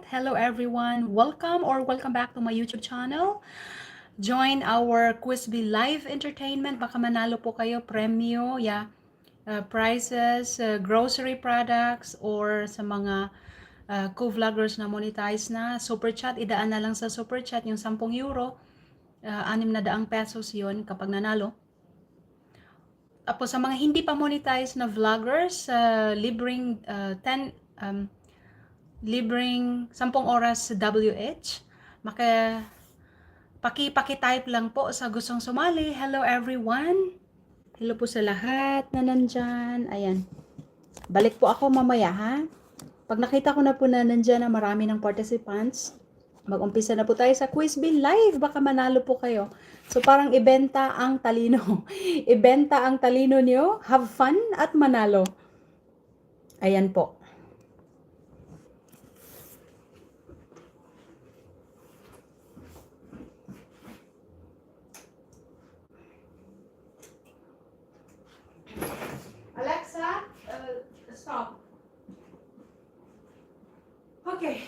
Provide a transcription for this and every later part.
Hello everyone. Welcome back to my YouTube channel. Join our Quizbee Live Entertainment. Baka manalo po kayo premyo, prizes, grocery products, or sa mga co-vloggers na monetize na. Super chat, idaan na lang sa super chat yung 10 euro. 600 pesos yon kapag nanalo. Tapos sa mga hindi pa monetize na vloggers, libreng 10 oras WH. Paki-type lang po sa gustong sumali. Hello everyone. Hello po sa lahat na nandyan. Ayan. Balik po ako mamaya ha. Pag nakita ko na po na nandyan na marami ng participants, mag-umpisa na po tayo sa Quizbee Live. Baka manalo po kayo. So parang ibenta ang talino. Ibenta ang talino niyo. Have fun at manalo. Ayan po. Alexa, stop. Okay.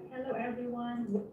Hello, everyone.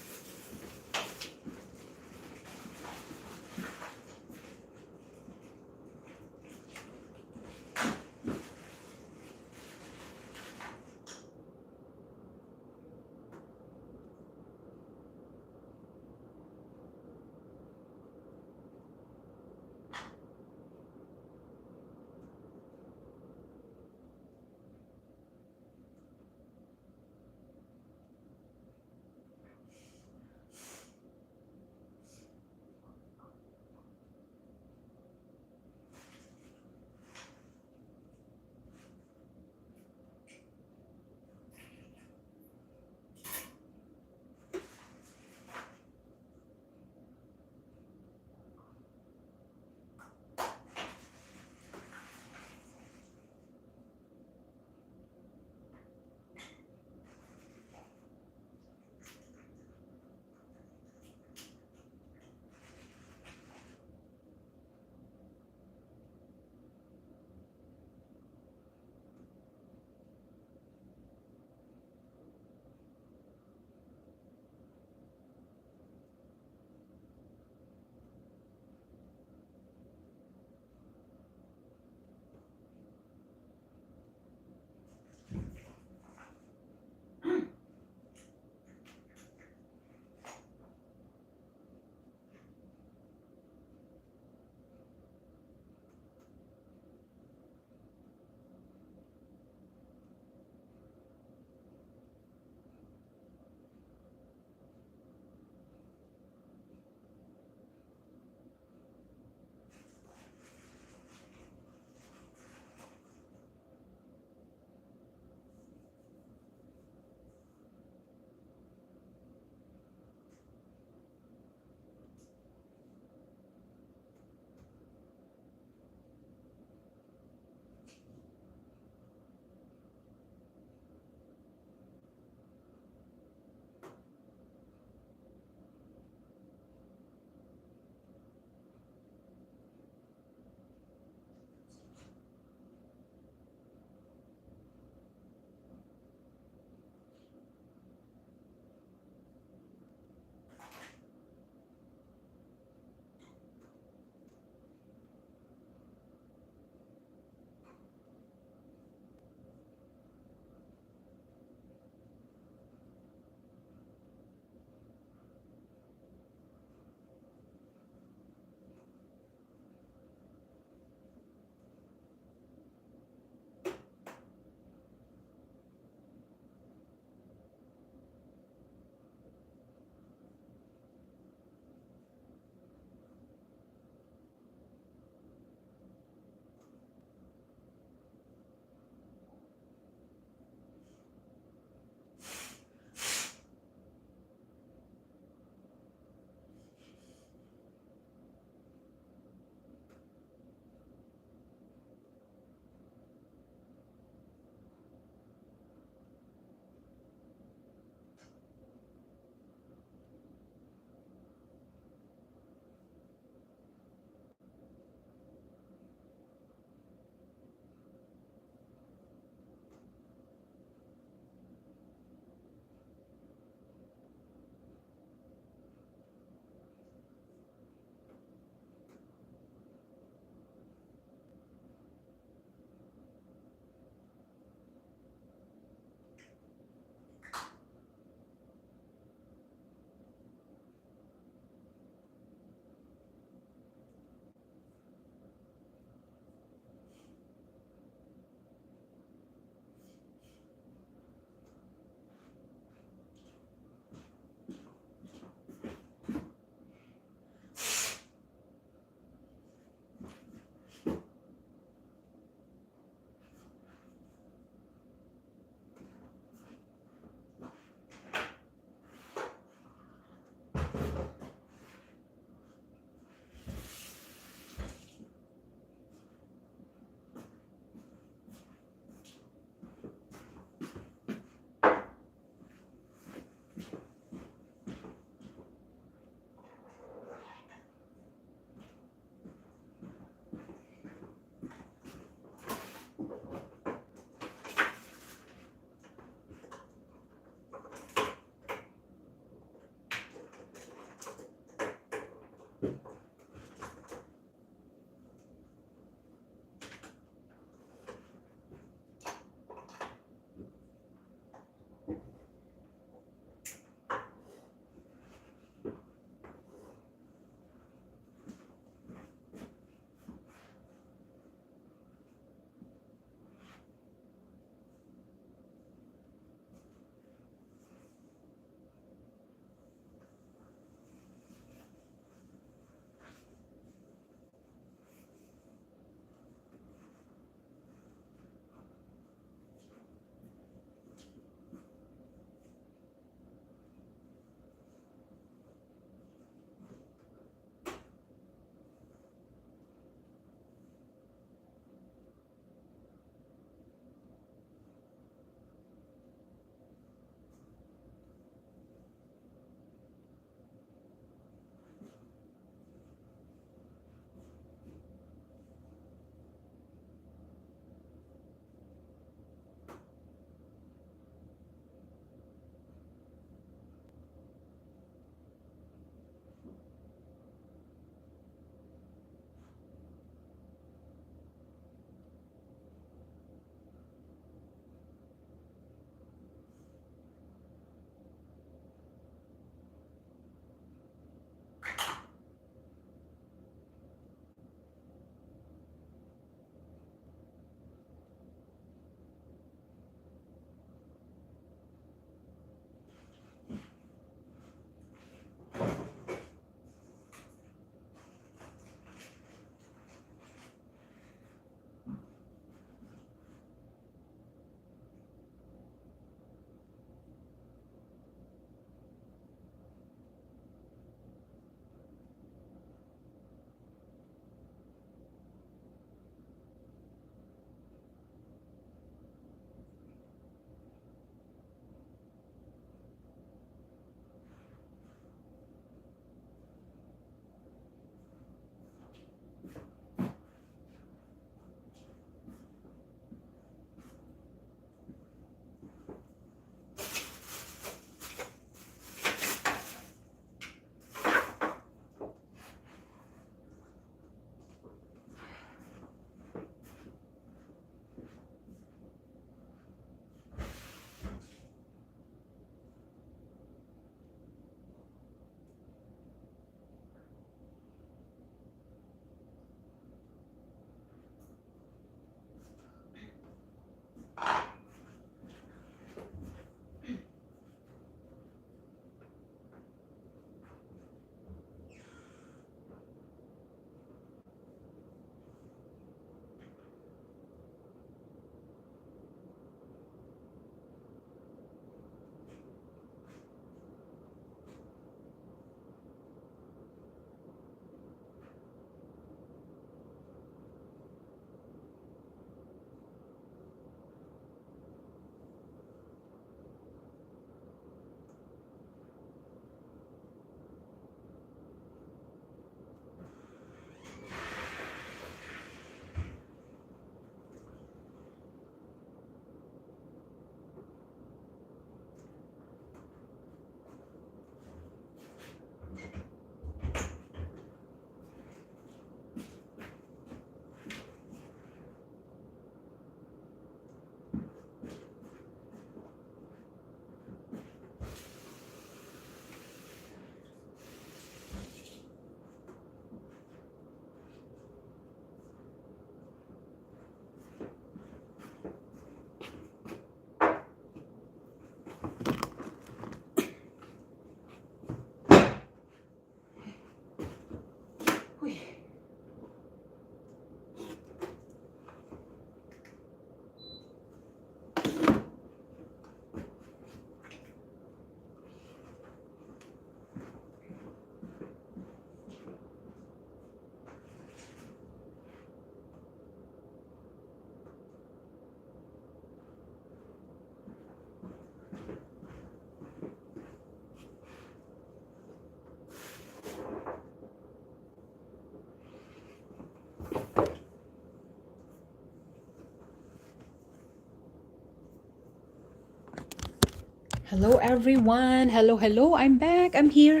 Hello everyone. Hello, hello. I'm back. I'm here.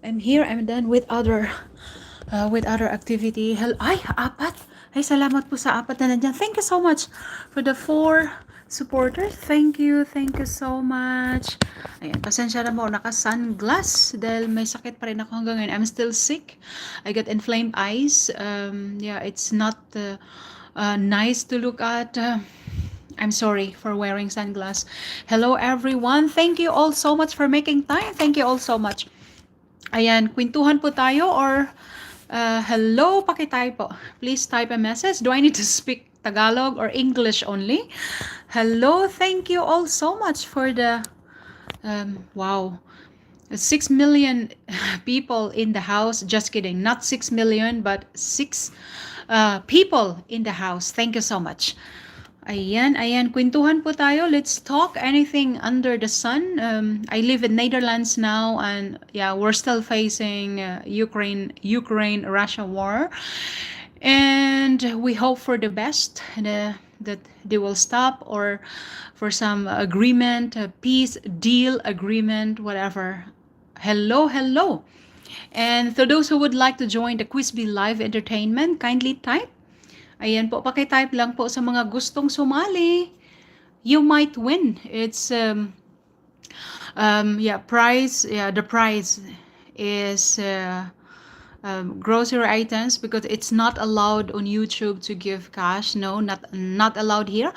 I'm here. I'm done with other activity. Ay, apat. Ay, salamat po sa apat na nandiyan. Thank you so much for the 4 supporters. Thank you. Thank you so much. Ayan, pasensya na mo. Naka-sunglass dahil may sakit pa rin ako hanggang ngayon. I'm still sick. I got inflamed eyes. Yeah, it's not nice to look at. I'm sorry for wearing sunglasses. Hello everyone. Thank you all so much for making time. Thank you all so much. Ayan, kwentuhan po tayo or hello, pakitype po. Please type a message. Do I need to speak Tagalog or English only? Hello, thank you all so much for the wow. 6 million people in the house. Just kidding. Not 6 million, but 6 people in the house. Thank you so much. Ayan, ayan. Kwentuhan po tayo. Let's talk anything under the sun. I live in Netherlands now, and yeah, we're still facing Ukraine-Russia war. And we hope for the best, that they will stop, or for some agreement, peace, deal, agreement, whatever. Hello, hello. And for those who would like to join the Quizbee Live Entertainment, kindly type. Ayan po, pakitype lang po sa mga gustong sumali. You might win. It's the prize is grocery items, because it's not allowed on YouTube to give cash. No, not allowed here.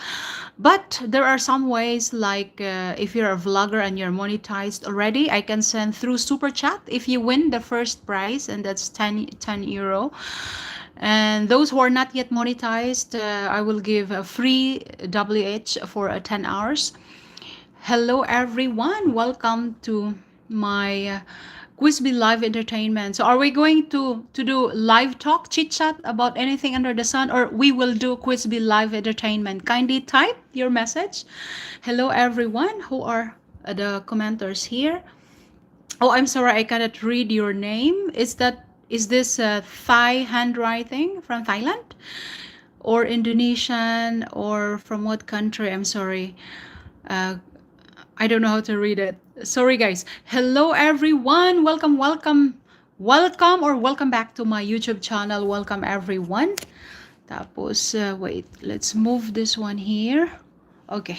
But there are some ways, like if you're a vlogger and you're monetized already, I can send through super chat if you win the first prize, and that's 10 euro. And those who are not yet monetized, I will give a free WH for 10 hours. Hello everyone, welcome to my Quizbee Live Entertainment. So are we going to do live talk, chit chat about anything under the sun, or we will do Quizbee Live Entertainment? Kindly type your message. Hello everyone who are the commenters here. Oh, I'm sorry, I cannot read your name. Is this Thai handwriting from Thailand, or Indonesian, or from what country? I'm sorry. I don't know how to read it. Sorry, guys. Hello, everyone. Welcome back to my YouTube channel. Welcome, everyone. Tapos, wait, let's move this one here. Okay.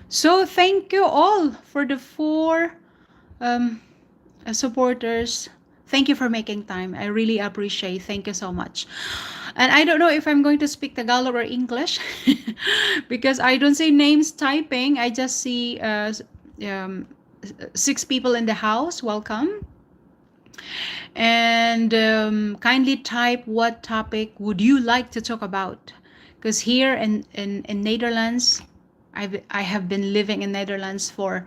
So, thank you all for the 4 supporters. Thank you for making time. I really appreciate. Thank you so much. And I don't know if I'm going to speak Tagalog or English because I don't see names typing. I just see 6 people in the house. Welcome. And kindly type what topic would you like to talk about. Because here in Netherlands, I have been living in Netherlands for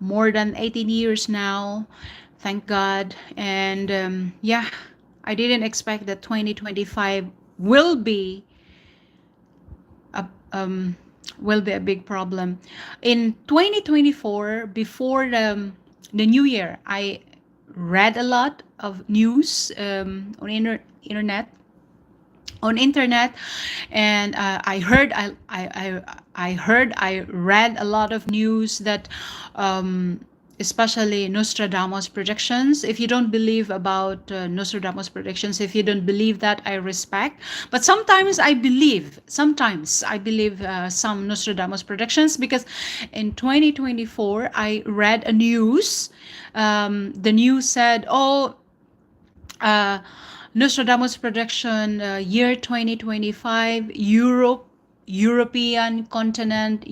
more than 18 years now. Thank God. And yeah, I didn't expect that 2025 will be a big problem. In 2024, before the new year, I read a lot of news on internet, and I read a lot of news that especially Nostradamus predictions. If you don't believe about Nostradamus predictions, if you don't believe that, I respect. But sometimes I believe some Nostradamus predictions, because in 2024 I read a news. The news said, Nostradamus prediction, year 2025, European continent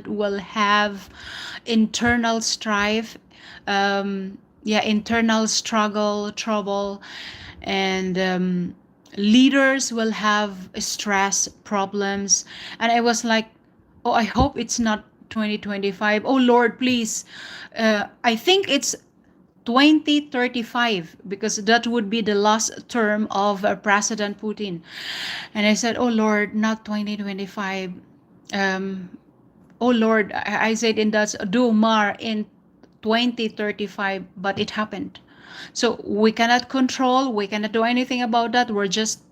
will have internal strife, internal struggle, trouble, and leaders will have stress, problems. And I was like, oh, I hope it's not 2025. Oh Lord, please. I think it's 2035, because that would be the last term of President Putin. And I said, oh Lord, not 2025. Oh Lord, I said in Dutch, doe maar in 2035, but it happened. So we cannot control, we cannot do anything about that. We're just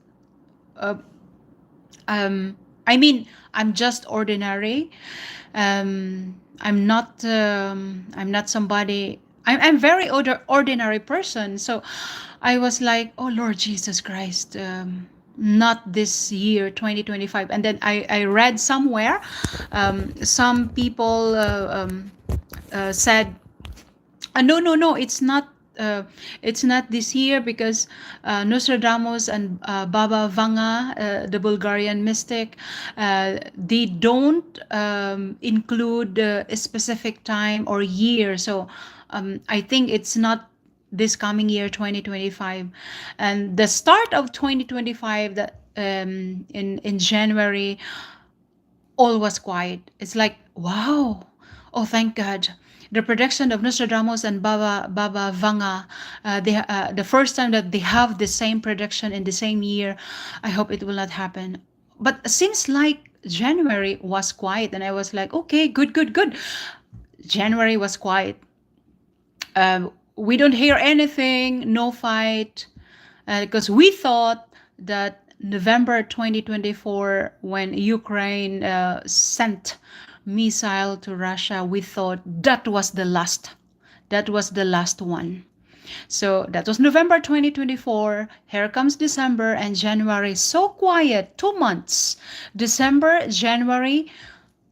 I mean, I'm just ordinary. I'm not somebody. I'm very ordinary person. So I was like, oh Lord Jesus Christ, not this year 2025. And then I read somewhere, some people said, no, no, no, it's not this year because Nostradamus and Baba Vanga, the Bulgarian mystic, they don't include a specific time or year. So I think it's not this coming year 2025. And the start of 2025, that in January, all was quiet. It's like, wow. Oh, thank God. The prediction of Nostradamus and Baba Vanga, the first time that they have the same prediction in the same year, I hope it will not happen. But it seems like January was quiet, and I was like, okay, good, good, good. January was quiet. We don't hear anything, no fight, because we thought that November 2024, when Ukraine sent missile to Russia, we thought that was the last. That was the last one. So that was November 2024. Here comes December and January. So quiet, 2 months. December, January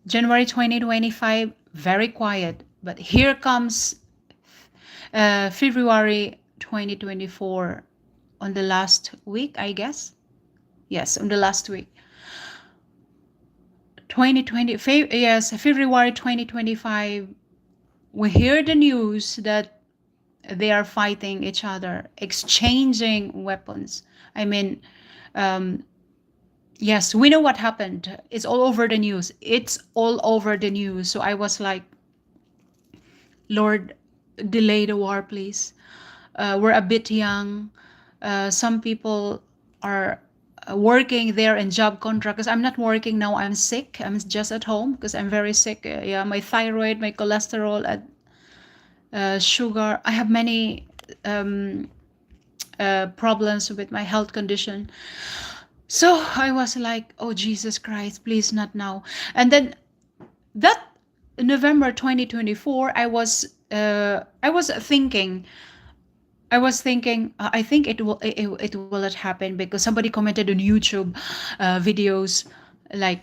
2025, very quiet. But here comes February 2024, on the last week, I guess. Yes, on the last week. 2020, yes, February 2025, we hear the news that they are fighting each other, exchanging weapons. I mean, yes, we know what happened. It's all over the news. It's all over the news. So I was like, Lord, delay the war, please. We're a bit young. Some people are working there in job contract, because I'm not working now. I'm sick. I'm just at home because I'm very sick. Yeah, my thyroid, my cholesterol, and sugar. I have many problems with my health condition. So I was like, oh Jesus Christ, please not now. And then that November 2024, I was thinking, I think it will not happen, because somebody commented on YouTube videos like,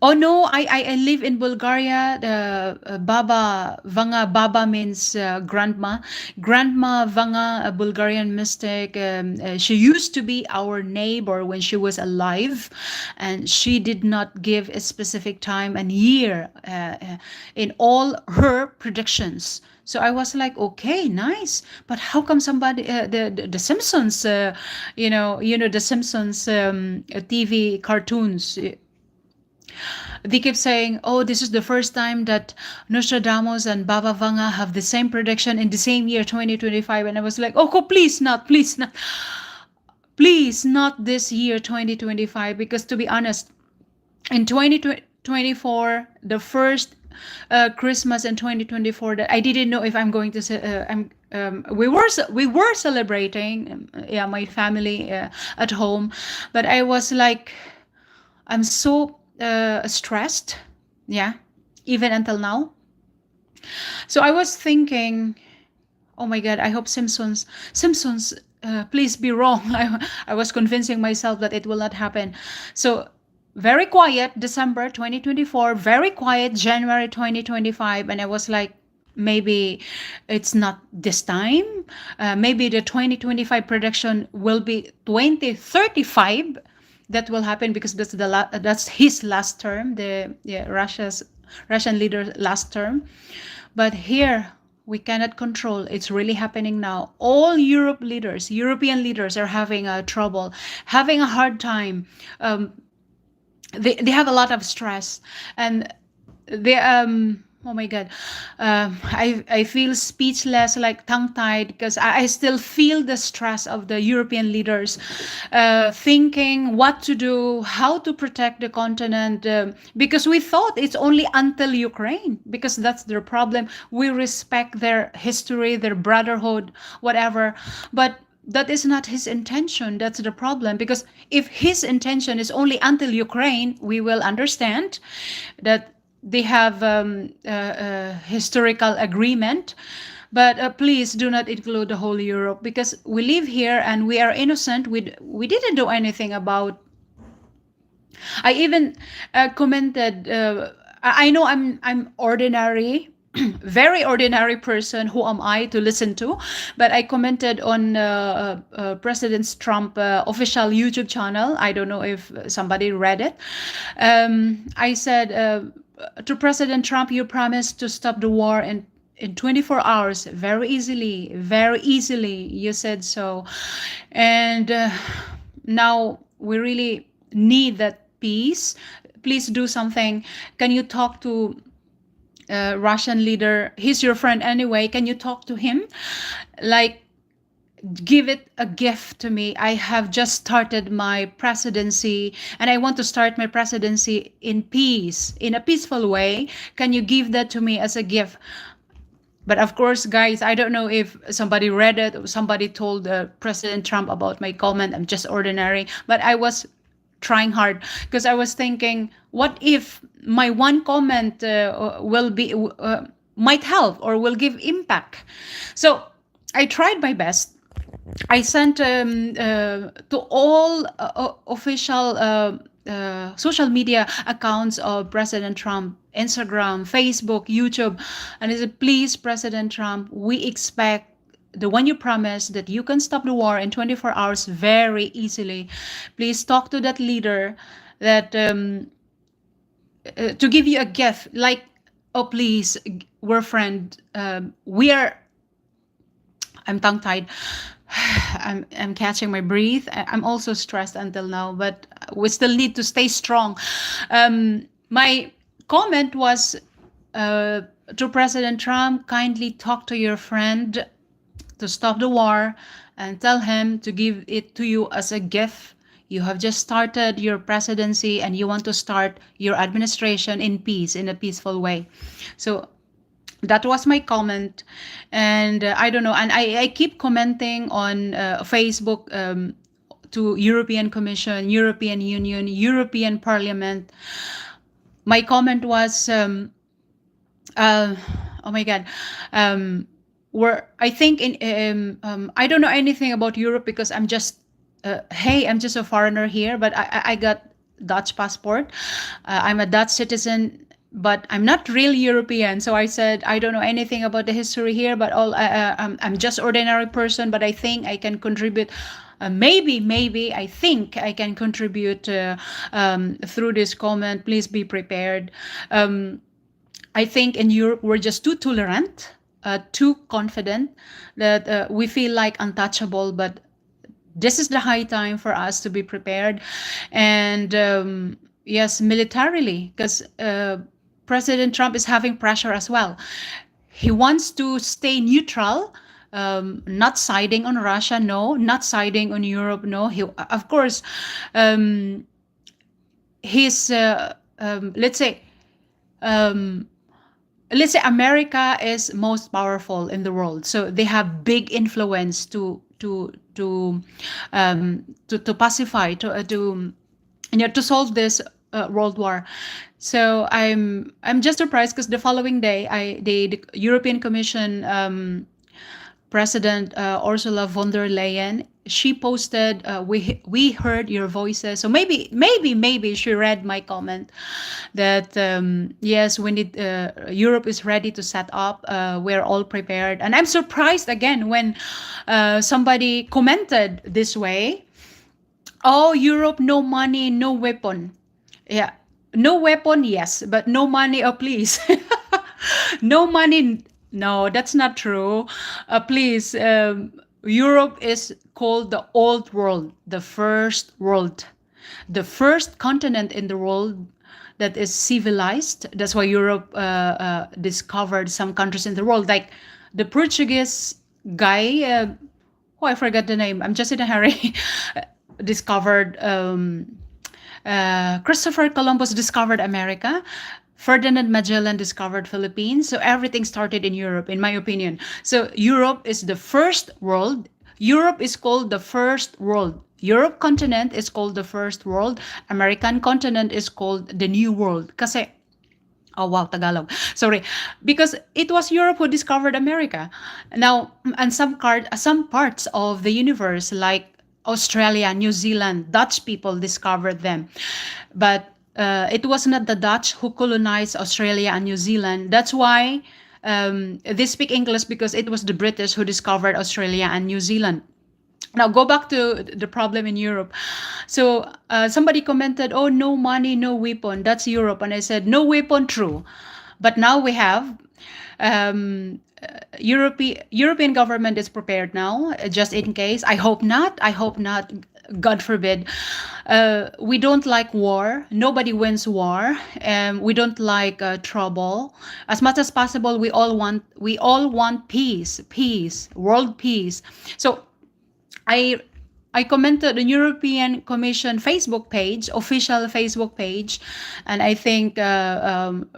oh no, I live in Bulgaria. The Baba Vanga, Baba means grandma. Grandma Vanga, a Bulgarian mystic. She used to be our neighbor when she was alive, and she did not give a specific time and year in all her predictions. So I was like, okay, nice, but how come somebody the Simpsons, the Simpsons TV cartoons? They keep saying, oh, this is the first time that Nostradamus and Baba Vanga have the same prediction in the same year, 2025. And I was like, oh, please not, please not. Please not this year, 2025. Because to be honest, in 2024, the first Christmas in 2024, that I didn't know if I'm going to say, we were celebrating, yeah, my family at home, but I was like, I'm so stressed, yeah, even until now. So I was thinking, oh my God, I hope Simpsons, please be wrong. I was convincing myself that it will not happen. So very quiet December 2024, very quiet January 2025, and I was like, maybe it's not this time. Maybe the 2025 prediction will be 2035. That will happen, because that's his last term, the Russian leader last term. But here we cannot control. It's really happening now. All European leaders are having trouble, having a hard time. They have a lot of stress, and they oh my God, I feel speechless, like tongue tied, because I still feel the stress of the European leaders, thinking what to do, how to protect the continent, because we thought it's only until Ukraine, because that's their problem. We respect their history, their brotherhood, whatever, but that is not his intention. That's the problem. Because if his intention is only until Ukraine, we will understand that they have historical agreement. But please do not include the whole Europe, because we live here and we are innocent. We didn't do anything about. I even commented. I know I'm ordinary, very ordinary person. Who am I to listen to? But I commented on President Trump official YouTube channel. I don't know if somebody read it. I said to President Trump, you promised to stop the war in 24 hours, very easily, very easily. You said so, and now we really need that peace. Please do something. Can you talk to Russian leader? He's your friend anyway. Can you talk to him? Like, give it a gift to me. I have just started my presidency and I want to start my presidency in peace, in a peaceful way. Can you give that to me as a gift? But of course, guys, I don't know if somebody read it or somebody told President Trump about my comment. I'm just ordinary. But I was trying hard because I was thinking, what if my one comment will be might help or will give impact? So I tried my best. I sent to all official social media accounts of President Trump, Instagram, Facebook, YouTube, and I said, please, President Trump, we expect the one you promised that you can stop the war in 24 hours very easily. Please talk to that leader that to give you a gift. Like, oh, please, we're friends. We are. I'm tongue tied. I'm catching my breath. I'm also stressed until now, but we still need to stay strong. My comment was to President Trump, kindly talk to your friend to stop the war and tell him to give it to you as a gift. You have just started your presidency and you want to start your administration in peace, in a peaceful way. So that was my comment. And I don't know, and I keep commenting on Facebook to European Commission, European Union, European Parliament. My comment was oh my god, where I think in I don't know anything about Europe because I'm just hey, I'm just a foreigner here, but I got Dutch passport. I'm a Dutch citizen, but I'm not real European. So I said, I don't know anything about the history here, but I'm just ordinary person, but I think I can contribute. Maybe I think I can contribute through this comment. Please be prepared. I think in Europe, we're just too tolerant, too confident that we feel like untouchable, but this is the high time for us to be prepared. And yes, militarily, because President Trump is having pressure as well. He wants to stay neutral, not siding on Russia, no, not siding on Europe, no. He, of course, his let's say America is most powerful in the world, so they have big influence to pacify, to to solve this world war. So I'm just surprised because the following day, the European Commission President Ursula von der Leyen, she posted, we heard your voices. So maybe she read my comment that yes, we need Europe is ready to set up. We're all prepared, and I'm surprised again when somebody commented this way. Oh, Europe, no money, no weapon. Yeah, no weapon, yes, but no money. Oh, please, no money. No, that's not true. Please, Europe is called the old world, the first world, the first continent in the world that is civilized. That's why Europe discovered some countries in the world, like the Portuguese guy. Oh, I forgot the name. I'm just in a hurry. Discovered. Christopher Columbus discovered America. Ferdinand Magellan discovered Philippines. So everything started in Europe, in my opinion. So Europe is the first world. Europe is called the first world. Europe continent is called the first world. American continent is called the new world. Kasi, oh wow, Tagalog. Sorry. Because it was Europe who discovered America. Now, and some parts of the universe, like Australia, New Zealand, Dutch people discovered them. But it was not the Dutch who colonized Australia and New Zealand. That's why they speak English, because it was the British who discovered Australia and New Zealand. Now go back to the problem in Europe. So somebody commented, "Oh, no money, no weapon. That's Europe." And I said, "No weapon, true, but now we have." European government is prepared now, just in case. I hope not. I hope not. God forbid. We don't like war. Nobody wins war. We don't like trouble. As much as possible, we all want peace, world peace. So I I commented on European Commission Facebook page, official Facebook page, and I think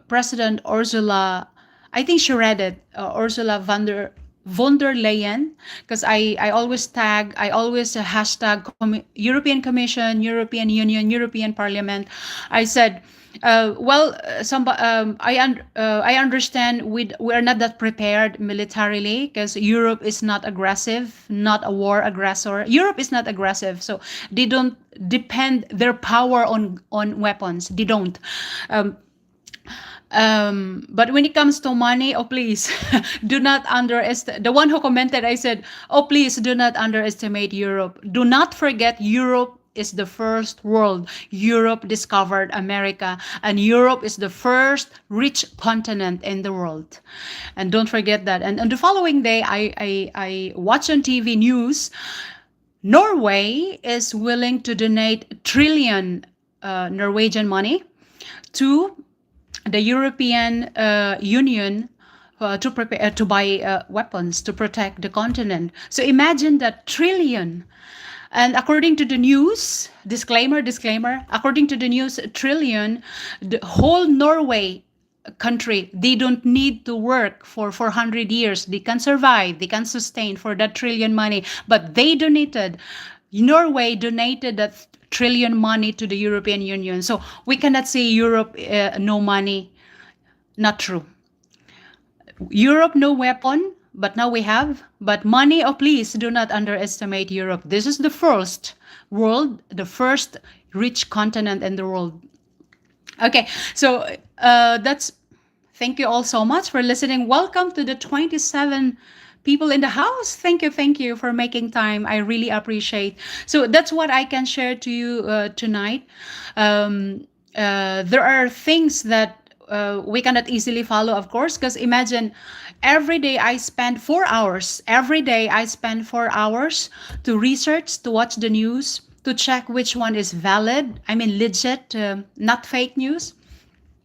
President Ursula, I think she read it, Ursula von der Leyen, because I always hashtag European Commission, European Union, European Parliament. I said, I understand we are not that prepared militarily, because Europe is not aggressive, not a war aggressor. Europe is not aggressive, so they don't depend their power on weapons. They don't. But when it comes to money, oh please, do not underestimate. The one who commented, I said, oh please, do not underestimate Europe. Do not forget Europe is the first world. Europe discovered America, and Europe is the first rich continent in the world. And don't forget that. And on the following day, I watched on TV news. Norway is willing to donate trillion Norwegian money to the European Union to prepare to buy weapons to protect the continent. So imagine that trillion. And according to the news, disclaimer, according to the news, trillion, the whole Norway country, they don't need to work for 400 years. They can survive, they can sustain for that trillion money. But Norway donated that trillion money to the European Union. So we cannot say Europe, no money. Not true. Europe, no weapon, but now we have. But money, oh please, do not underestimate Europe. This is the first world, the first rich continent in the world. Okay, so thank you all so much for listening. Welcome to the 27 people in the house. Thank you for making time. I really appreciate. So that's what I can share to you tonight. There are things that we cannot easily follow, of course, because imagine every day I spend 4 hours. Every day I spend 4 hours to research, to watch the news, to check which one is valid. I mean, legit, not fake news.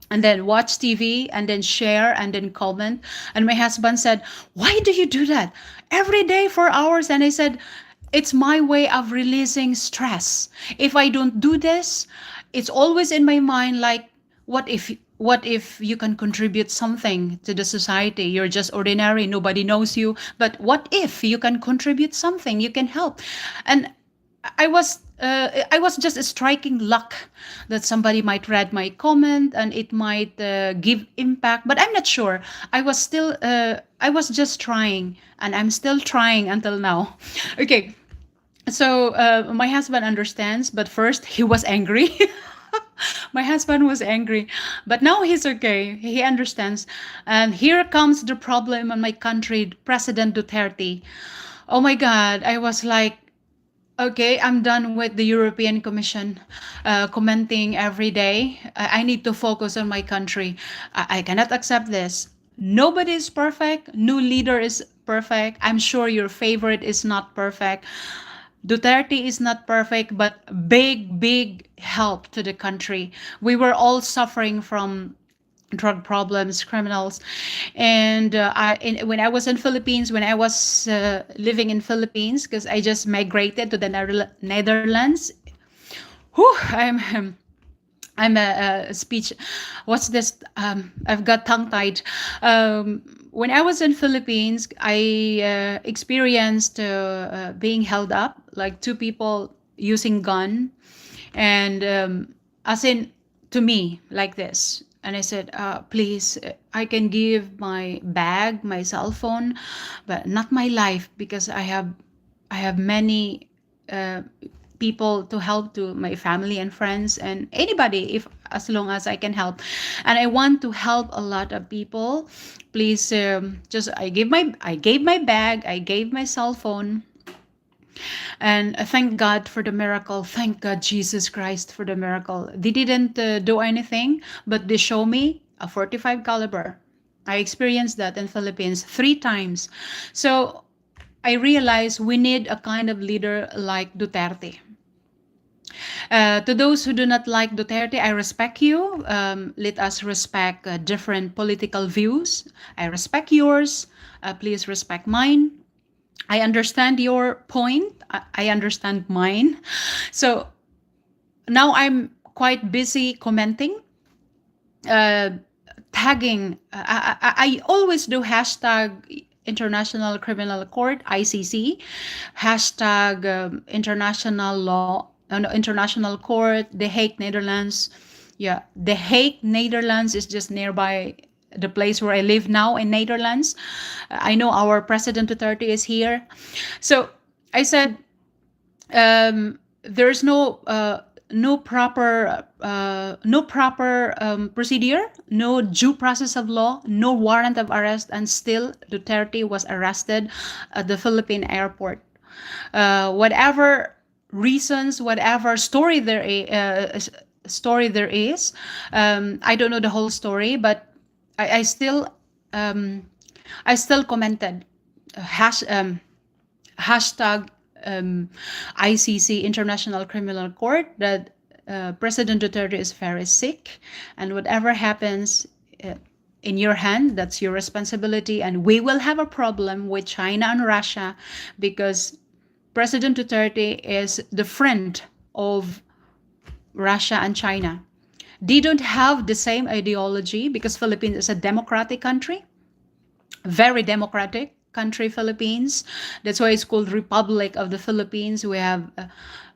And then watch TV, and then share, and then comment. And my husband said, "Why do you do that? Every day 4 hours?" And I said, "It's my way of releasing stress. If I don't do this, it's always in my mind like, what if you can contribute something to the society? You're just ordinary, nobody knows you. But what if you can contribute something? You can help." And I was just striking luck that somebody might read my comment and it might give impact, but I'm not sure. I was just trying, and I'm still trying until now. Okay, so my husband understands, but first he was angry. My husband was angry, but now he's okay. He understands. And here comes the problem in my country, President Duterte. Oh my God, I was like, okay, I'm done with the European Commission commenting every day. I need to focus on my country. I cannot accept this. Nobody is perfect. No leader is perfect. I'm sure your favorite is not perfect. Duterte is not perfect, but big help to the country. We were all suffering from drug problems, criminals. And when I was in Philippines, when I was living in Philippines, because I just migrated to the Netherlands. Whew, I'm a speech. What's this? I've got tongue tied. When I was in Philippines, I experienced being held up, like two people using gun, and as in to me like this. And I said, please, I can give my bag, my cell phone, but not my life because I have many uh, people to help, to my family and friends and anybody, if as long as I can help. And I want to help a lot of people. Please, just I gave my bag, I gave my cell phone, and thank God for the miracle. Thank God, Jesus Christ, for the miracle. They didn't do anything, but they show me a 45 caliber. I experienced that in Philippines 3 times. So I realized we need a kind of leader like Duterte. To those who do not like Duterte, I respect you. Let us respect different political views. I respect yours. Please respect mine. I understand your point. I understand mine. So now I'm quite busy commenting, uh, tagging. I always do hashtag International Criminal Court, ICC, hashtag international law, no, international court, The Hague, Netherlands. Yeah, The Hague, Netherlands is just nearby the place where I live now in Netherlands. I know our President Duterte is here. So I said, there's no proper procedure, no due process of law, no warrant of arrest, and still Duterte was arrested at the Philippine airport. Whatever reasons, whatever story there is, I don't know the whole story, but I still commented hashtag ICC, International Criminal Court, that President Duterte is very sick, and whatever happens in your hand, that's your responsibility. And we will have a problem with China and Russia because President Duterte is the friend of Russia and China. They don't have the same ideology because Philippines is a democratic country, very democratic country, Philippines. That's why it's called Republic of the Philippines. We have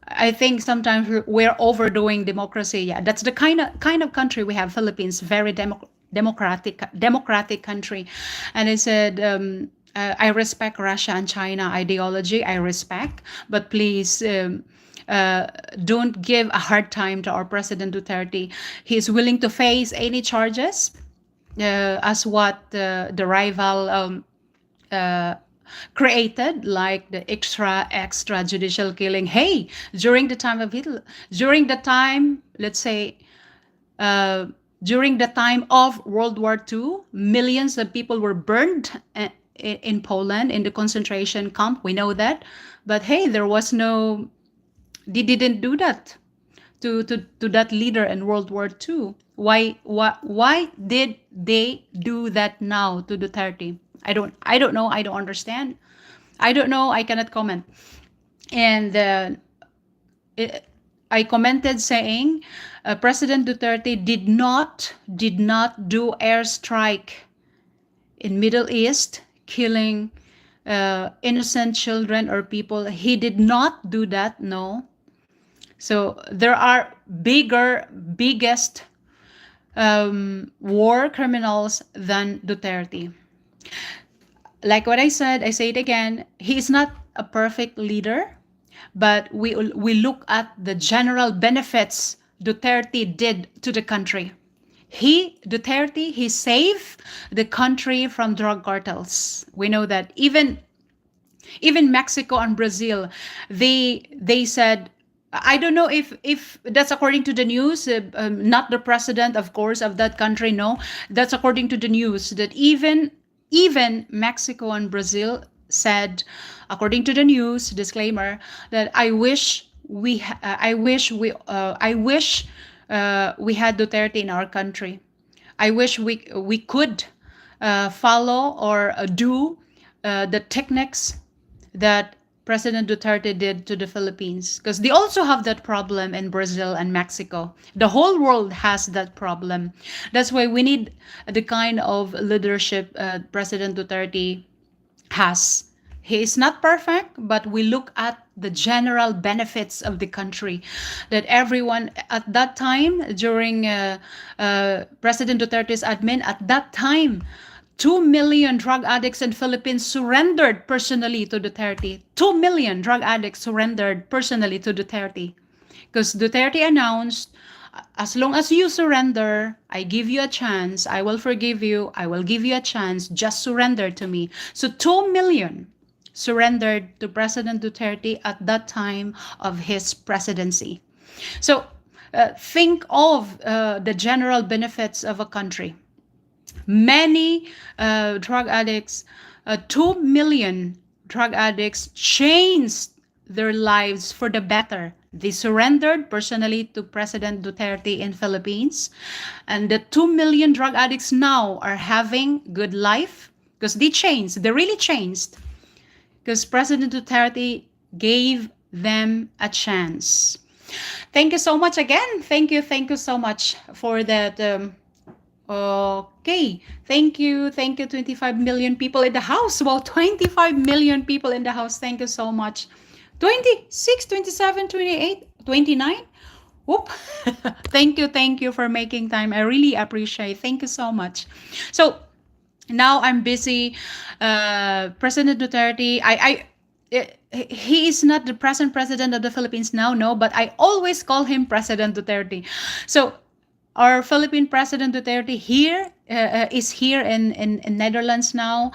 I think sometimes we're overdoing democracy. Yeah, that's the kind of country we have, Philippines, very democratic country. And I said, I respect Russia and China ideology, I respect, but please, don't give a hard time to our President Duterte. He's willing to face any charges, as what the rival uh, created, like the extrajudicial killing. Hey, during the time of Hitler, during the time, let's say, uh, during the time of World War II, millions of people were burned in Poland in the concentration camp. We know that, but hey, there was no. They didn't do that to that leader in World War II. Why did they do that now to Duterte? I don't know. I don't understand. I don't know. I cannot comment. And it, I commented saying, President Duterte did not do airstrike in Middle East, killing innocent children or people. He did not do that. No. So there are biggest war criminals than Duterte. Like what I say it again, he is not a perfect leader, but we look at the general benefits Duterte did to the country. Duterte, he saved the country from drug cartels. We know that even Mexico and Brazil, they said, I don't know if that's according to the news, not the president, of course, of that country. No, that's according to the news that even Mexico and Brazil said, according to the news disclaimer, that I wish we had Duterte in our country. I wish we could follow or do the techniques that President Duterte did to the Philippines, because they also have that problem in Brazil and Mexico. The whole world has that problem. That's why we need the kind of leadership President Duterte has. He is not perfect, but we look at the general benefits of the country. That everyone at that time, during President Duterte's admin, at that time, 2 million drug addicts in Philippines surrendered personally to Duterte. 2 million drug addicts surrendered personally to Duterte. Because Duterte announced, as long as you surrender, I give you a chance, I will forgive you, I will give you a chance, just surrender to me. So 2 million surrendered to President Duterte at that time of his presidency. So think of the general benefits of a country. Many drug addicts, 2 million drug addicts changed their lives for the better. They surrendered personally to President Duterte in Philippines. And the 2 million drug addicts now are having good life because they changed. They really changed because President Duterte gave them a chance. Thank you so much again. Thank you so much for that. Okay, thank you, 25 million people in the house. Wow, 25 million people in the house. Thank you so much. 26, 27, 28, 29. Whoop. Thank you for making time. I really appreciate. Thank you so much. So now I'm busy. President Duterte, he is not the present president of the Philippines now, no, but I always call him President Duterte. So our Philippine President Duterte is here in Netherlands now,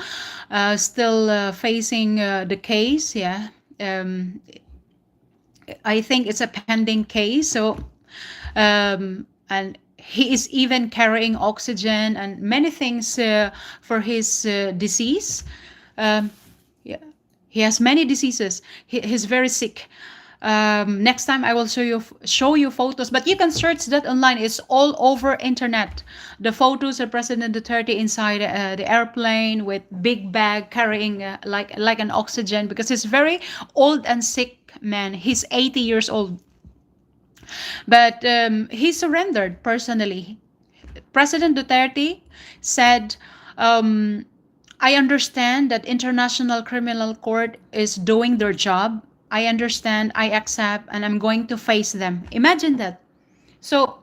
still facing the case. Yeah, I think it's a pending case. So, and he is even carrying oxygen and many things for his disease. Yeah, he has many diseases. He's very sick. Next time I will show you photos, but you can search that online. It's all over internet. The photos of President Duterte inside the airplane with big bag carrying like an oxygen, because he's very old and sick man. He's 80 years old, but he surrendered personally. President Duterte said, I understand that International Criminal Court is doing their job. I understand, I accept, and I'm going to face them. Imagine that. So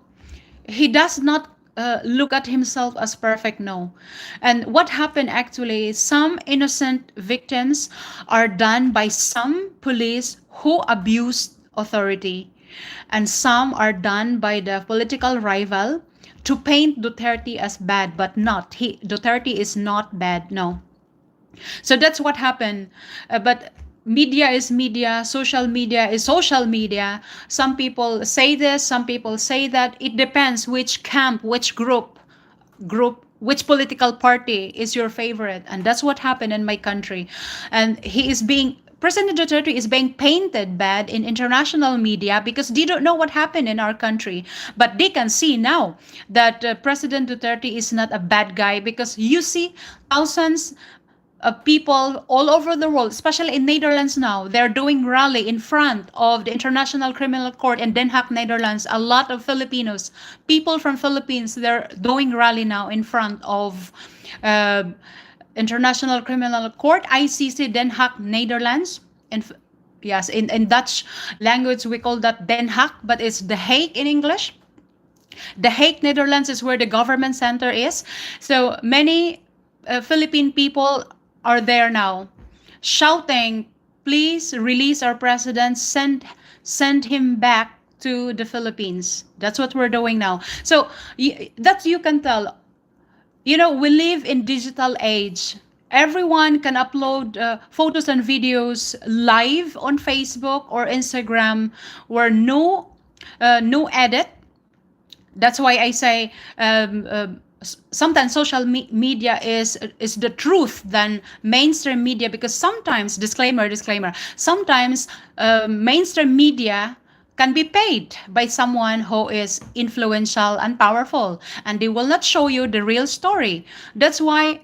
he does not look at himself as perfect, no. And what happened actually is some innocent victims are done by some police who abused authority, and some are done by the political rival to paint Duterte as bad, but not. Duterte is not bad, no. So that's what happened. But media is media, social media is social media. Some people say this, some people say that. It depends which camp, which group, which political party is your favorite. And that's what happened in my country. And President Duterte is being painted bad in international media because they don't know what happened in our country. But they can see now that President Duterte is not a bad guy, because you see thousands of people all over the world, especially in Netherlands now. They're doing rally in front of the International Criminal Court in Den Haag, Netherlands. A lot of Filipinos, people from Philippines, they're doing rally now in front of International Criminal Court, ICC, Den Haag, Netherlands. And yes, in Dutch language we call that Den Haag, but it's The Hague in English. The Hague, Netherlands is where the government center is. So many Philippine people are there now shouting, please release our president, send him back to the Philippines. That's what we're doing now. So that you can tell, we live in digital age. Everyone can upload photos and videos live on Facebook or Instagram, where no edit. That's why I say sometimes social media is the truth than mainstream media, because sometimes, disclaimer, sometimes mainstream media can be paid by someone who is influential and powerful, and they will not show you the real story. That's why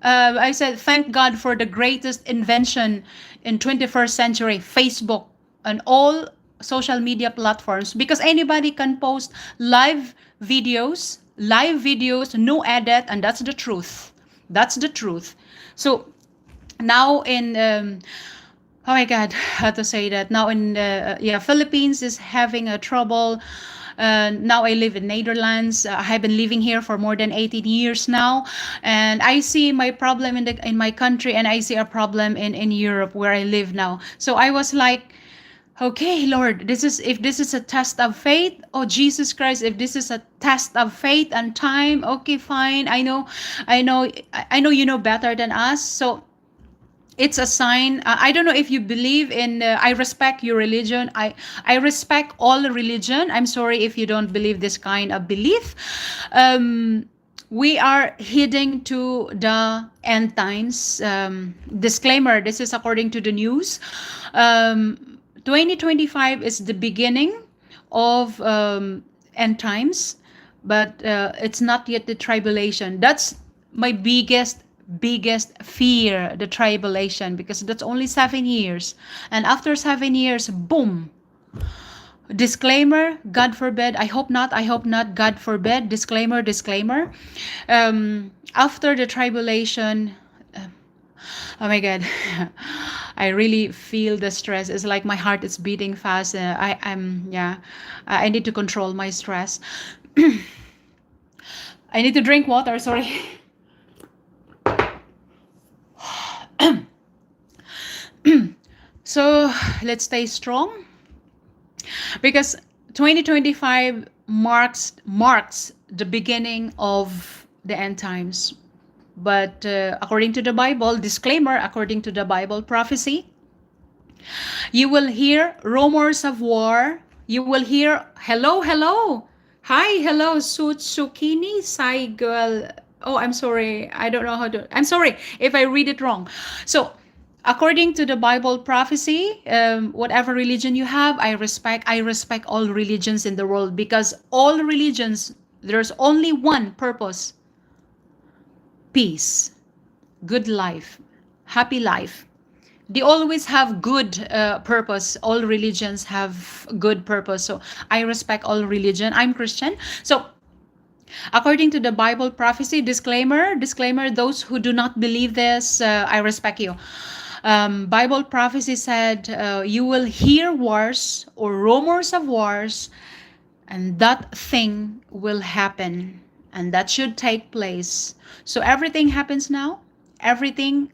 I said, thank God for the greatest invention in 21st century, Facebook and all social media platforms, because anybody can post live videos, no edit, and that's the truth. That's the truth. So now in oh my God, how to say that? Now in yeah, Philippines is having a trouble. Now I live in Netherlands. I have been living here for more than 18 years now, and I see my problem in my country, and I see a problem in Europe where I live now. So I was like, okay, Lord, this is if this is a test of faith. Oh Jesus Christ, if this is a test of faith and time, okay, fine. I know you know better than us. So it's a sign. I don't know if you believe in I respect your religion. I respect all religion. I'm sorry if you don't believe this kind of belief. We are heading to the end times. Disclaimer, this is according to the news. 2025 is the beginning of end times, but it's not yet the tribulation. That's my biggest fear, the tribulation, because that's only 7 years, and after 7 years, boom. Disclaimer, God forbid, I hope not, God forbid, disclaimer. After the tribulation, oh my God, I really feel the stress. It's like my heart is beating fast. Yeah, I need to control my stress. I need to drink water, sorry. So let's stay strong, because 2025 marks the beginning of the end times. But according to the Bible, disclaimer, according to the Bible prophecy, you will hear rumors of war. You will hear hello. Hi, hello, Sutsukini Saigul. Oh, I'm sorry. I don't know how to. I'm sorry if I read it wrong. So, according to the Bible prophecy, whatever religion you have, I respect. I respect all religions in the world, because all religions, there's only one purpose: peace, good life, happy life. They always have good purpose. All religions have good purpose. So I respect all religion. I'm Christian. So according to the Bible prophecy, disclaimer, those who do not believe this, I respect you. Bible prophecy said you will hear wars or rumors of wars, and that thing will happen, and that should take place. So everything happens now. Everything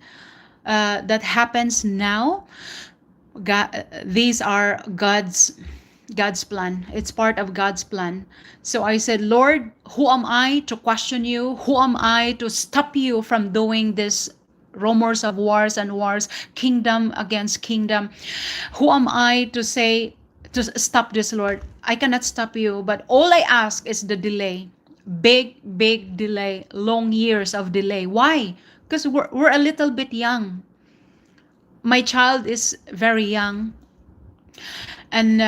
that happens now, God, these are God's plan. It's part of God's plan. So I said, Lord, who am I to question you? Who am I to stop you from doing this rumors of wars and wars, kingdom against kingdom? Who am I to say to stop this, Lord? I cannot stop you, but all I ask is the delay. Big delay, long years of delay. Why? Because we're a little bit young. My child is very young, and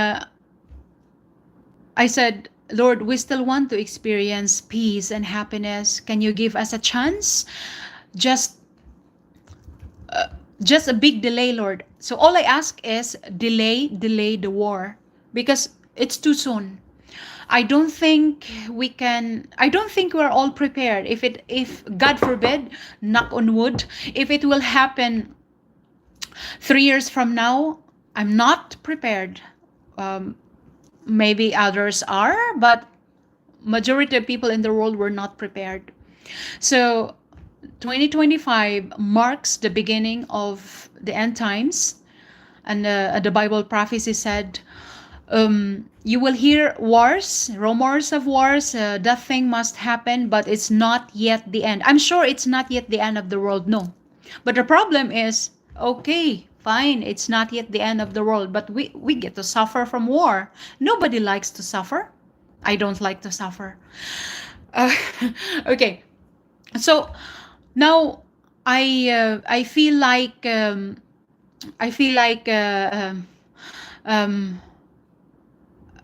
I said, Lord, we still want to experience peace and happiness. Can you give us a chance? Just just a big delay, Lord. So all I ask is delay the war, because it's too soon. I don't think we're all prepared. If God forbid, knock on wood, if it will happen 3 years from now, I'm not prepared. Um, Maybe others are, but majority of people in the world were not prepared. So 2025 marks the beginning of the end times, and the Bible prophecy said, you will hear wars, rumors of wars. That thing must happen, but it's not yet the end. I'm sure it's not yet the end of the world, no. But the problem is, okay, fine, it's not yet the end of the world, but we get to suffer from war. Nobody likes to suffer. I don't like to suffer. Uh, okay, so now I feel like I feel um,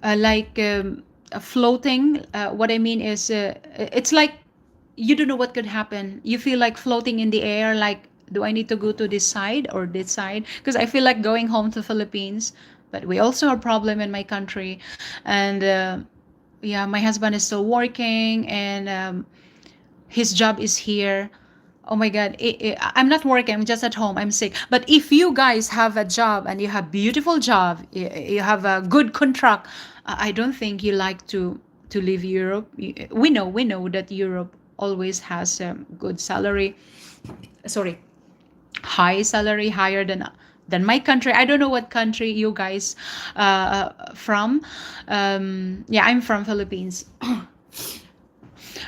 like floating. What I mean is, it's like you don't know what could happen. You feel like floating in the air, like, do I need to go to this side or this side? Because I feel like going home to Philippines, but we also have problem in my country, and yeah, my husband is still working, and his job is here. Oh my God, I'm not working. I'm just at home. I'm sick. But if you guys have a job and you have beautiful job, you have a good contract, I don't think you like to leave Europe. We know that Europe always has good salary. Sorry, high salary, higher than my country. I don't know what country you guys from. Yeah, I'm from Philippines.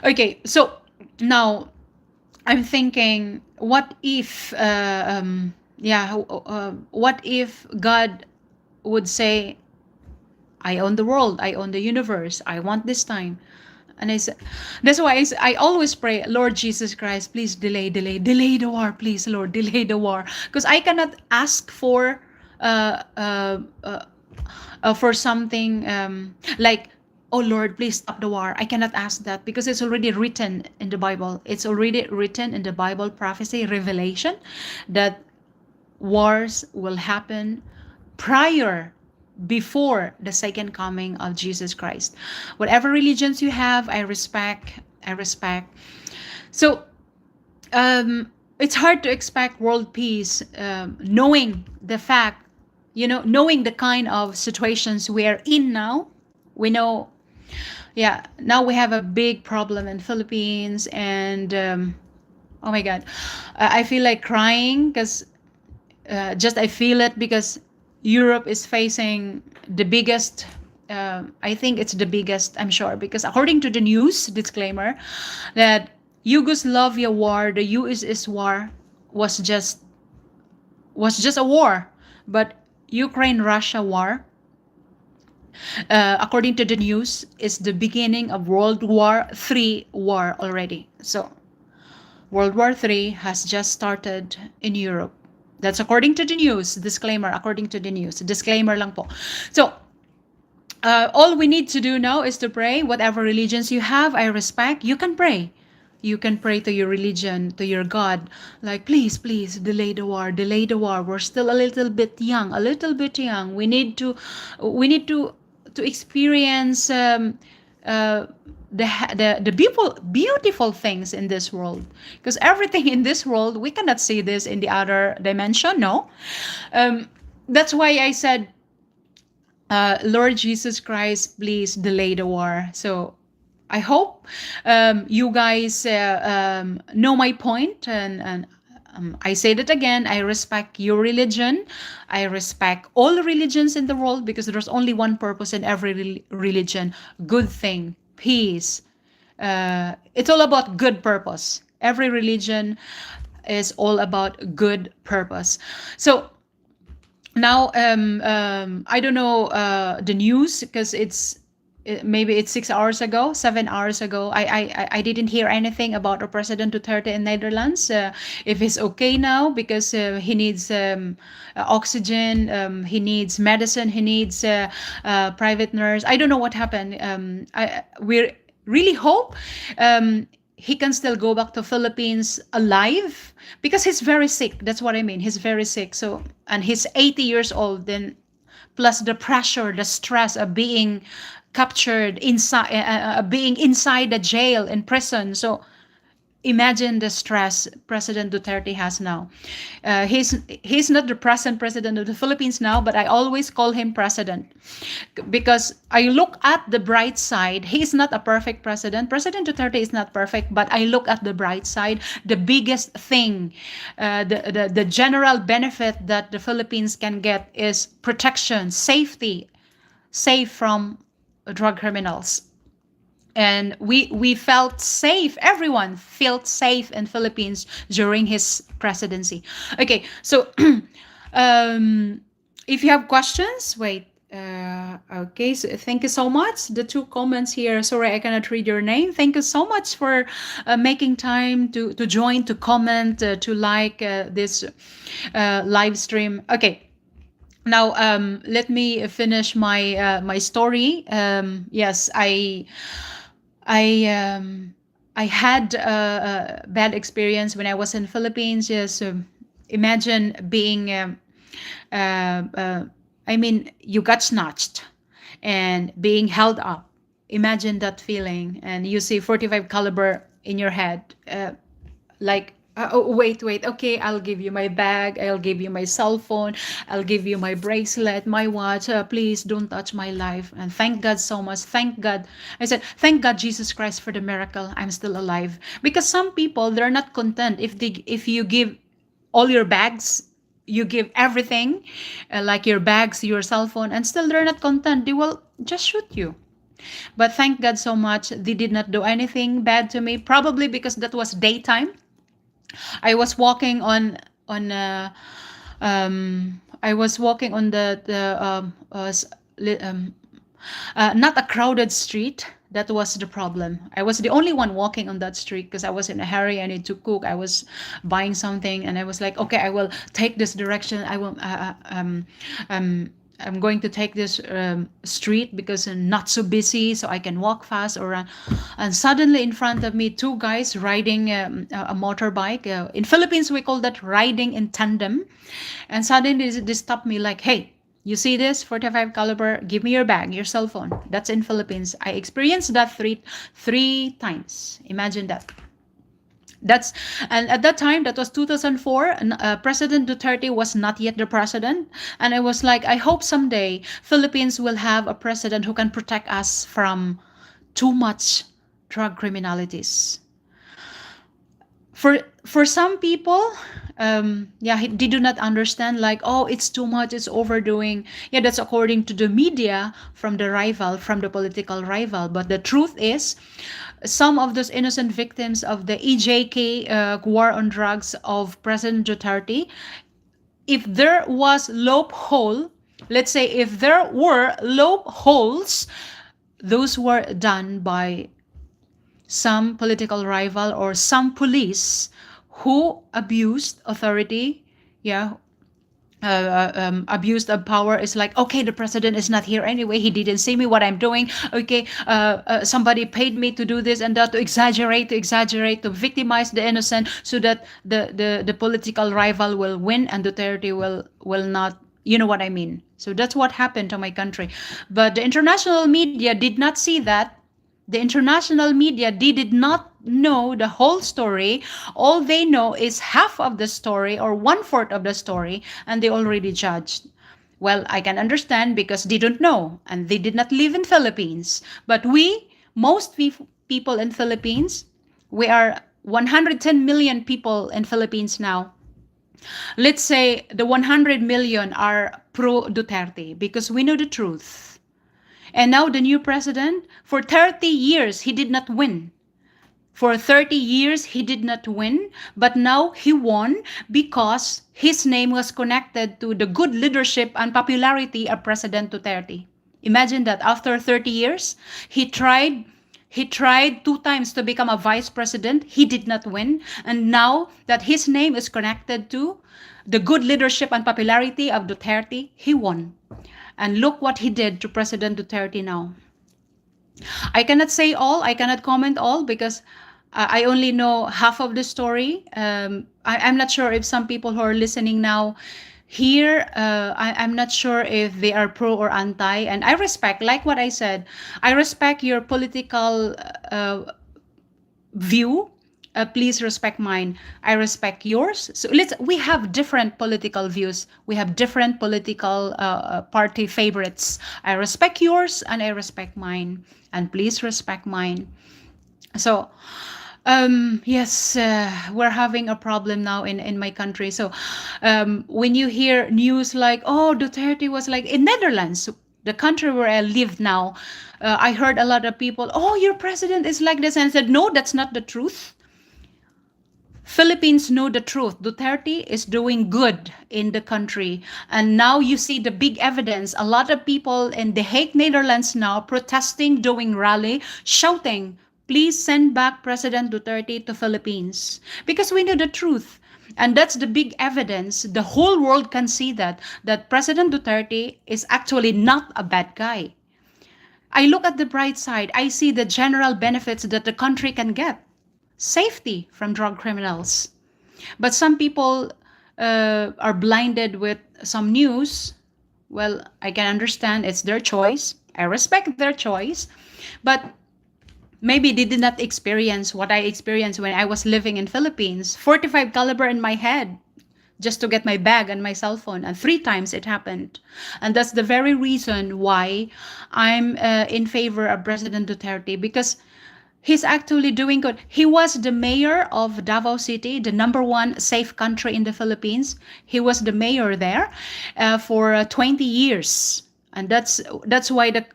Okay, so now I'm thinking, what if, what if God would say, I own the world, I own the universe, I want this time. And I said, that's why I always pray, Lord Jesus Christ, please delay the war, please, Lord, delay the war. Because I cannot ask uh, uh, uh, for something like, oh Lord, please stop the war. I cannot ask that because it's already written in the Bible. It's already written in the Bible prophecy, Revelation, that wars will happen prior, before the second coming of Jesus Christ. Whatever religions you have, I respect. I respect. So it's hard to expect world peace, knowing the fact, knowing the kind of situations we're in now. We know, yeah, now we have a big problem in Philippines, and oh my God, I feel like crying because just I feel it because Europe is facing the biggest. I think it's the biggest. I'm sure because according to the news disclaimer, that Yugoslavia war, the USS war, was just was just a war, but Ukraine Russia war, according to the news, is the beginning of World War III war already. So World War III has just started in Europe. That's according to the news. Disclaimer, according to the news. Disclaimer lang po. So, all we need to do now is to pray. Whatever religions you have, I respect. You can pray. You can pray to your religion, to your God. Like, please, please, delay the war, delay the war. We're still a little bit young, a little bit young. We need to experience uh, the beautiful things in this world, because everything in this world we cannot see this in the other dimension. No, that's why I said, Lord Jesus Christ, please delay the war. So I hope you guys know my point, and I say that again. I respect your religion. I respect all religions in the world because there's only one purpose in every religion: good thing, peace. It's all about good purpose. Every religion is all about good purpose. So now, I don't know the news because maybe it's 6 hours ago, 7 hours ago. I didn't hear anything about the President Duterte in Netherlands. If he's okay now because he needs oxygen, he needs medicine, he needs private nurse. I don't know what happened. We really hope he can still go back to Philippines alive because he's very sick. That's what I mean. He's very sick. So, and he's 80 years old. Then plus the pressure, the stress of being captured inside, being inside the jail in prison. So imagine the stress President Duterte has now. He's not the present president of the Philippines now, but I always call him president because I look at the bright side. He's not a perfect president. President Duterte is not perfect, but I look at the bright side. The biggest thing, the general benefit that the Philippines can get is protection, safety, safe from drug criminals, and we felt safe. Everyone felt safe in Philippines during his presidency. Okay, so um if you have questions, wait. Okay, so thank you so much. The two comments here, sorry I cannot read your name. Thank you so much for making time to join, to comment, to like this live stream. Okay, now let me finish my story. Yes, I I had a bad experience when I was in Philippines. Yes, imagine being, I mean, you got snatched and being held up. Imagine that feeling, and you see 45 caliber in your head. Like, oh, wait, okay, I'll give you my bag, I'll give you my cell phone, I'll give you my bracelet, my watch, please don't touch my life. And thank God so much, thank God. I said, thank God, Jesus Christ, for the miracle I'm still alive. Because some people, they're not content if you give all your bags, you give everything, like your bags, your cell phone, and still they're not content, they will just shoot you. But thank God so much, they did not do anything bad to me, probably because that was daytime. I was walking I was walking on not a crowded street. That was the problem. I was the only one walking on that street because I was in a hurry. I need to cook. I was buying something, and I was like, okay, I will take this direction. I'm going to take this street because I'm not so busy, so I can walk fast or run. And suddenly, in front of me, two guys riding a motorbike. In Philippines, we call that riding in tandem. And suddenly, they stopped me like, "Hey, you see this 45 caliber? Give me your bag, your cell phone." That's in Philippines. I experienced that three times. Imagine that. That's And at that time, that was 2004, and President Duterte was not yet the president. And I was like, I hope someday Philippines will have a president who can protect us from too much drug criminalities. For some people, yeah, they do not understand, like, oh, it's too much, it's overdoing. Yeah, that's according to the media, from the rival, from the political rival. But the truth is, some of those innocent victims of the EJK war on drugs of President Duterte, if there was loophole, let's say if there were loopholes, those were done by some political rival or some police who abused authority. Yeah, abused of power. Is like, okay, the president is not here anyway, he didn't see me what I'm doing. Okay, somebody paid me to do this and that, to exaggerate, to victimize the innocent, so that the political rival will win and Duterte will not. You know what I mean? So that's what happened to my country. But the international media did not see that. The international media, they did not know the whole story. All they know is half of the story or one fourth of the story, and they already judged. Well, I can understand because they don't know and they did not live in Philippines. But most people in Philippines, we are 110 million people in Philippines now. Let's say the 100 million are pro Duterte because we know the truth. And now the new president, for 30 years, he did not win. For 30 years, he did not win, but now he won because his name was connected to the good leadership and popularity of President Duterte. Imagine that after 30 years, he tried two times to become a vice president. He did not win. And now that his name is connected to the good leadership and popularity of Duterte, he won. And look what he did to President Duterte now. I cannot say all, I cannot comment all because I only know half of the story. I'm not sure if some people who are listening now here, I'm not sure if they are pro or anti. And I respect, like what I said, I respect your political view. Please respect mine. I respect yours. So we have different political views. We have different political party favorites. I respect yours and I respect mine. And please respect mine. So, yes, we're having a problem now in my country. So, when you hear news like, oh, Duterte was like in Netherlands, the country where I live now, I heard a lot of people, oh, your president is like this. And I said, no, that's not the truth. Philippines know the truth. Duterte is doing good in the country. And now you see the big evidence. A lot of people in The Hague, Netherlands now protesting, doing rally, shouting, please send back President Duterte to Philippines. Because we know the truth. And that's the big evidence. The whole world can see that President Duterte is actually not a bad guy. I look at the bright side. I see the general benefits that the country can get. safety from drug criminals. But some people are blinded with some news. Well, I can understand it's their choice. I respect their choice. But maybe they did not experience what I experienced when I was living in Philippines. 45 caliber in my head just to get my bag and my cell phone, and three times it happened. And that's the very reason why I'm in favor of President Duterte, because he's actually doing good. He was the mayor of Davao City, the number one safe country in the Philippines. He was the mayor there for 20 years. And that's why the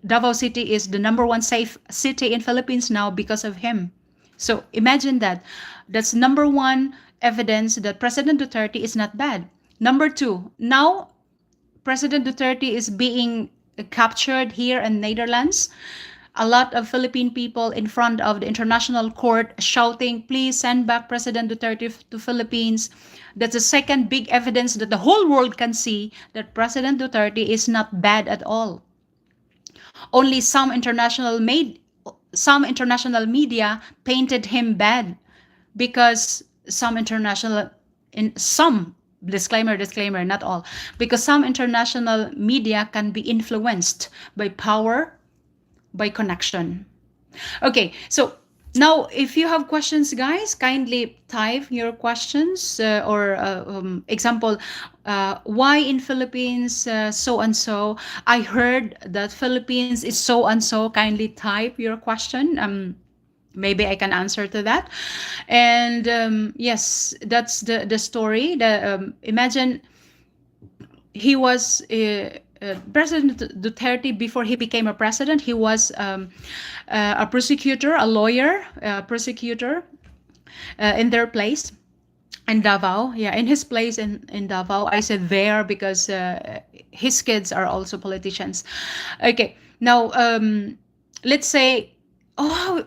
Davao City is the number one safe city in Philippines now, because of him. So imagine that. That's number one evidence that President Duterte is not bad. Number two, now President Duterte is being captured here in Netherlands. A lot of Philippine people in front of the international court shouting, please send back President Duterte to Philippines. That's the second big evidence that the whole world can see that President Duterte is not bad at all. Only some international media painted him bad, because some international in some disclaimer, not all, because some international media can be influenced by power, by connection. Okay, so now if you have questions, guys, kindly type your questions, or example, why in Philippines so and so. I heard that Philippines is so and so. Kindly type your question. Maybe I can answer to that. And yes, that's the story. Imagine he was President Duterte. Before he became a president, he was a prosecutor, a lawyer, prosecutor in their place in Davao. Yeah, in his place in Davao. I said there because his kids are also politicians. Okay, now let's say, oh,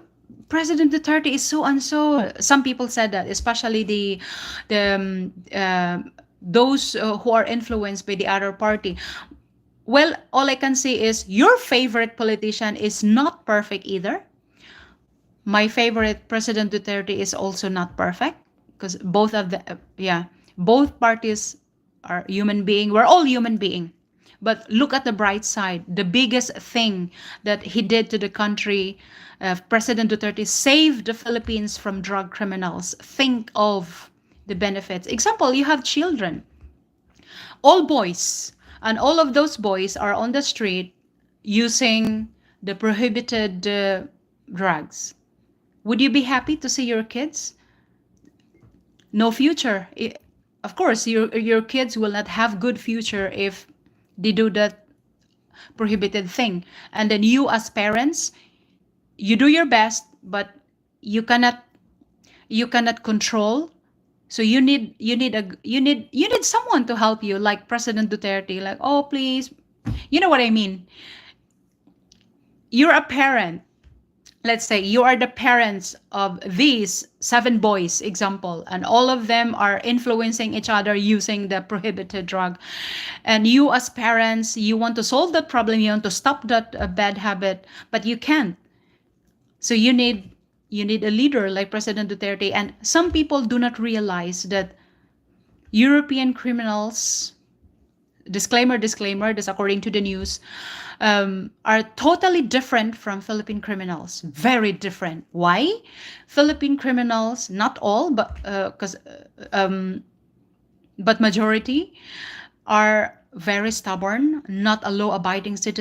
President Duterte is so and so. Some people said that, especially those who are influenced by the other party. Well, all I can say is your favorite politician is not perfect either. My favorite President Duterte is also not perfect, because both of the both parties are human being. We're all human being. But look at the bright side. The biggest thing that he did to the country, President Duterte saved the Philippines from drug criminals. Think of the benefits. Example, you have children, all boys, and all of those boys are on the street using the prohibited drugs. Would you be happy to see your kids? No future. Of course, your kids will not have good future if they do that prohibited thing. And then you as parents, you do your best, but you cannot control. So you need someone to help you, like President Duterte, like, oh please, you know what I mean. You're a parent. Let's say you are the parents of these 7 boys, example, and all of them are influencing each other using the prohibited drug. And you as parents, you want to solve that problem, you want to stop that bad habit, but you can't. So you need a leader like President Duterte. And some people do not realize that European criminals, disclaimer, that's according to the news, are totally different from Philippine criminals. Very different. Why? Philippine criminals, not all, but but majority, are very stubborn, not a law-abiding citizen.